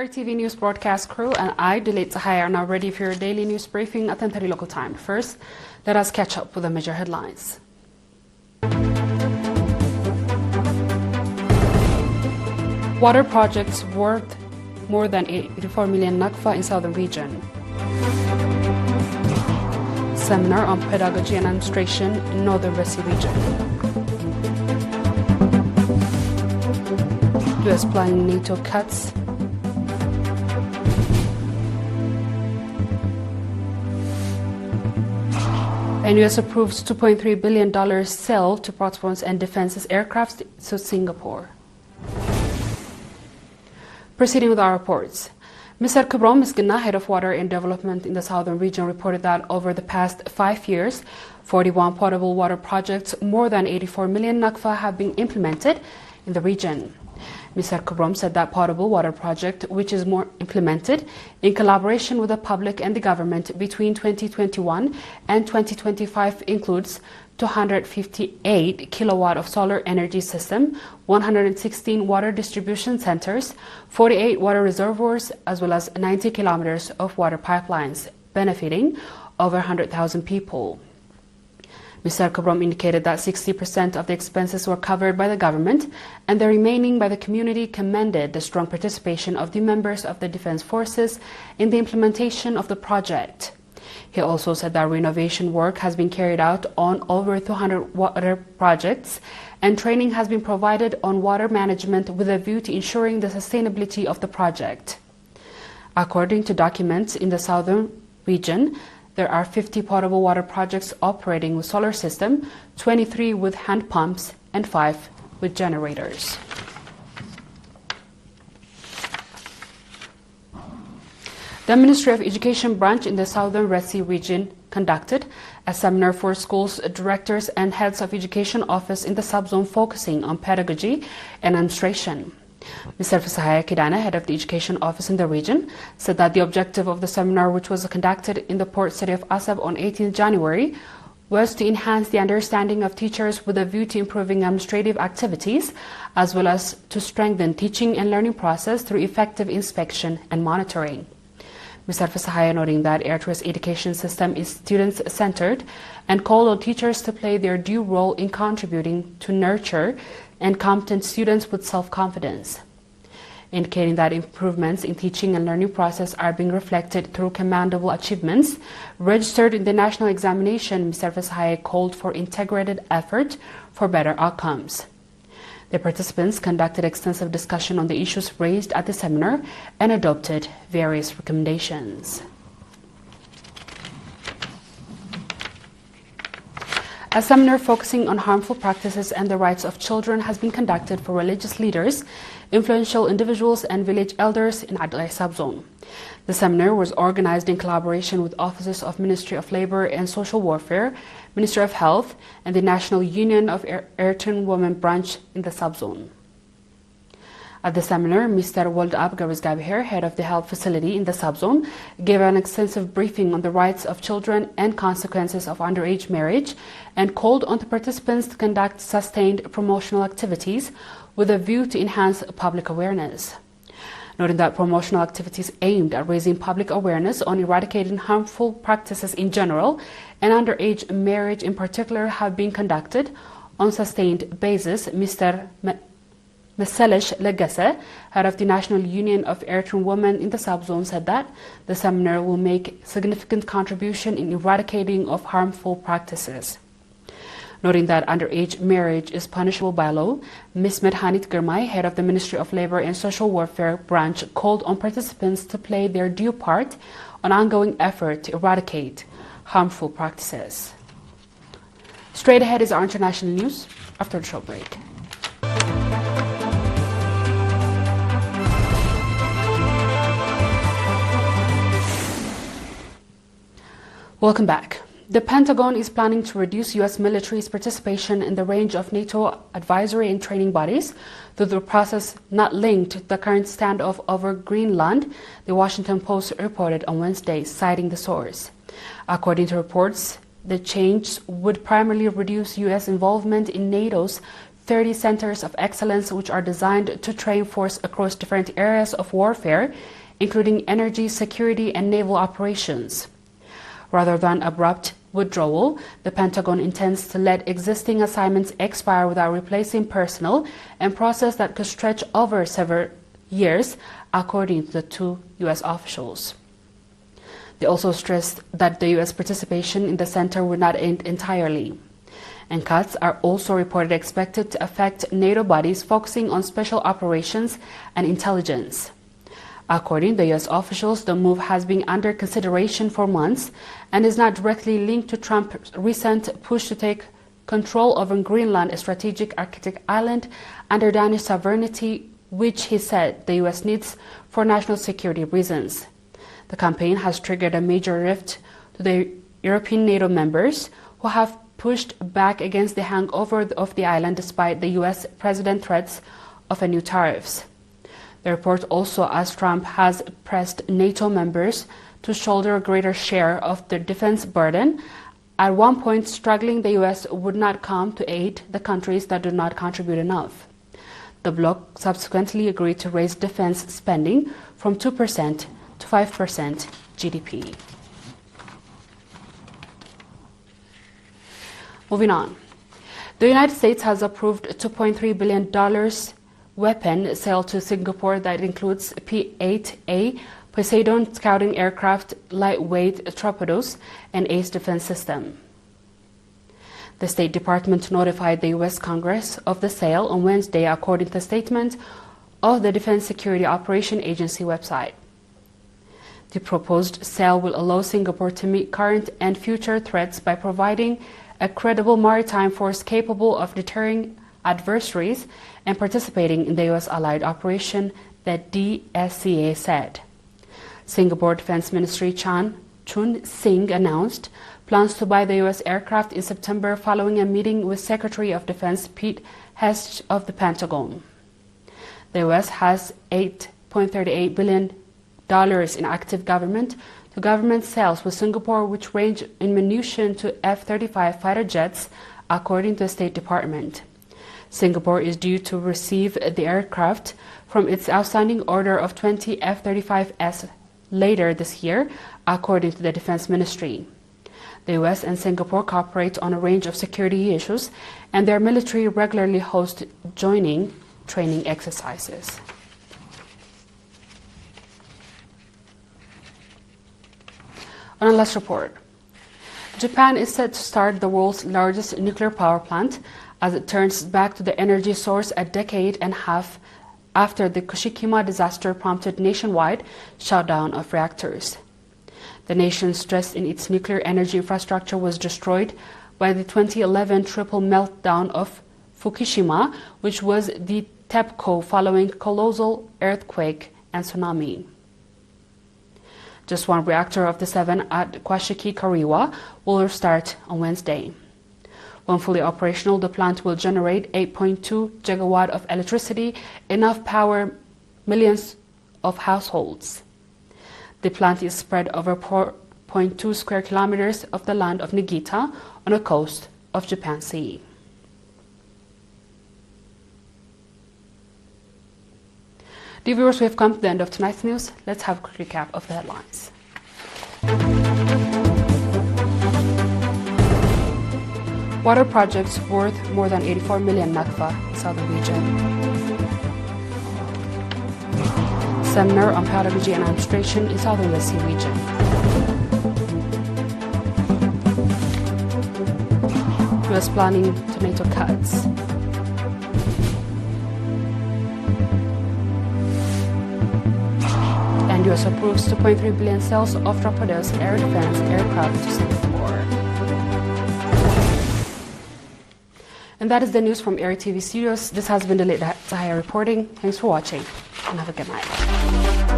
ERi-TV news broadcast crew and I, Delit Sahaya, are now ready for your daily news briefing at 10:30 local time. First, let us catch up with the major headlines. Water projects worth more than 84 million nakfa in southern region. Seminar on pedagogy and administration in northern Red Sea region. US planning NATO cuts. And US approves $2.3 billion sale to platforms and defenses aircraft to Singapore. Proceeding with our reports. Mr. Kibrom Misgina, head of water and development in the southern region, reported that over the past 5 years, 41 potable water projects, more than 84 million nakfa have been implemented in the region. Mr. Kibrom said that potable water project, which is more implemented in collaboration with the public and the government between 2021 and 2025, includes 258 kilowatt of solar energy system, 116 water distribution centers, 48 water reservoirs, as well as 90 kilometers of water pipelines, benefiting over 100,000 people. Mr. Kibrom indicated that 60% of the expenses were covered by the government and the remaining by the community, commended the strong participation of the members of the defense forces in the implementation of the project. He also said that renovation work has been carried out on over 200 water projects and training has been provided on water management with a view to ensuring the sustainability of the project. According to documents in the southern region, there are 50 potable water projects operating with solar system, 23 with hand pumps, and 5 with generators. The Ministry of Education branch in the southern Red Sea region conducted a seminar for schools, directors, and heads of education office in the subzone focusing on pedagogy and administration. Mr. Fisahaya Kidana, head of the education office in the region, said that the objective of the seminar, which was conducted in the port city of Asab on 18 January, was to enhance the understanding of teachers with a view to improving administrative activities, as well as to strengthen teaching and learning process through effective inspection and monitoring. Mr. Fisahaya noting that Eritrea's education system is student-centered and called on teachers to play their due role in contributing to nurture and competent students with self-confidence, indicating that improvements in teaching and learning process are being reflected through commendable achievements registered in the national examination. Mr. Fisahaya called for integrated effort for better outcomes. The participants conducted extensive discussion on the issues raised at the seminar and adopted various recommendations. A seminar focusing on harmful practices and the rights of children has been conducted for religious leaders, influential individuals, and village elders in Adlai subzone. The seminar was organized in collaboration with offices of Ministry of Labor and Social Welfare, Ministry of Health, and the National Union of Eritrean Women branch in the subzone. At the seminar, Mr. Woldab Garizgabher, head of the health facility in the subzone, gave an extensive briefing on the rights of children and consequences of underage marriage and called on the participants to conduct sustained promotional activities with a view to enhance public awareness. Noting that promotional activities aimed at raising public awareness on eradicating harmful practices in general and underage marriage in particular have been conducted on sustained basis, Mr. Meselish Legese, head of the National Union of Eritrean Women in the subzone, said that the seminar will make significant contribution in eradicating of harmful practices. Noting that underage marriage is punishable by law, Ms. Medhanit Girmay, head of the Ministry of Labor and Social Welfare branch, called on participants to play their due part on ongoing effort to eradicate harmful practices. Straight ahead is our international news after the short break. Welcome back. The Pentagon is planning to reduce U.S. military's participation in the range of NATO advisory and training bodies through the process not linked to the current standoff over Greenland, the Washington Post reported on Wednesday, citing the source. According to reports, the change would primarily reduce U.S. involvement in NATO's 30 centers of excellence which are designed to train force across different areas of warfare, including energy, security, and naval operations. Rather than abrupt withdrawal, the Pentagon intends to let existing assignments expire without replacing personnel, a process that could stretch over several years, according to the two U.S. officials. They also stressed that the U.S. participation in the center would not end entirely. And cuts are also reported expected to affect NATO bodies focusing on special operations and intelligence. According to the U.S. officials, the move has been under consideration for months and is not directly linked to Trump's recent push to take control over Greenland, a strategic Arctic island under Danish sovereignty, which he said the U.S. needs for national security reasons. The campaign has triggered a major rift to the European NATO members, who have pushed back against the hangover of the island despite the U.S. president's threats of new tariffs. The report also asked Trump has pressed NATO members to shoulder a greater share of the defense burden. At one point, struggling the U.S. would not come to aid the countries that do not contribute enough. The bloc subsequently agreed to raise defense spending from 2% to 5% GDP. Moving on. The United States has approved $2.3 billion weapon sale to Singapore that includes P-8A Poseidon scouting aircraft, lightweight torpedoes, and ace defense system. The State Department notified the U.S. Congress of the sale on Wednesday, according to a statement of the Defense Security Operation Agency website. The proposed sale will allow Singapore to meet current and future threats by providing a credible maritime force capable of deterring adversaries and participating in the U.S. allied operation, the DSCA said. Singapore Defense Ministry Chun Sing announced plans to buy the U.S. aircraft in September following a meeting with Secretary of Defense Pete Hegseth of the Pentagon. The U.S. has $8.38 billion in active government-to-government sales with Singapore, which range in munition to F-35 fighter jets, according to the State Department. Singapore is due to receive the aircraft from its outstanding order of 20 F-35s later this year, according to the Defense Ministry. The U.S. and Singapore cooperate on a range of security issues, and their military regularly host joining training exercises. On a last report, Japan is set to start the world's largest nuclear power plant as it turns back to the energy source a decade and a half after the Fukushima disaster prompted nationwide shutdown of reactors. The nation's trust in its nuclear energy infrastructure was destroyed by the 2011 triple meltdown of Fukushima, which was the TEPCO following colossal earthquake and tsunami. Just one reactor of the 7 at Kwashiki Kariwa will restart on Wednesday. When fully operational, the plant will generate 8.2 gigawatt of electricity, enough power millions of households. The plant is spread over 4.2 square kilometers of the land of Nagita on the coast of Japan Sea. Dear viewers, we have come to the end of tonight's news. Let's have a quick recap of the headlines. Water projects worth more than 84 million nakfa in southern region. Seminar on pedagogy and administration in southern West Sea region. US planning to NATO cuts. And US approves 2.3 billion sales of torpedoes and air defense aircraft to Singapore. And that is the news from ERi-TV studios. This has been the late Zahaya reporting. Thanks for watching and have a good night.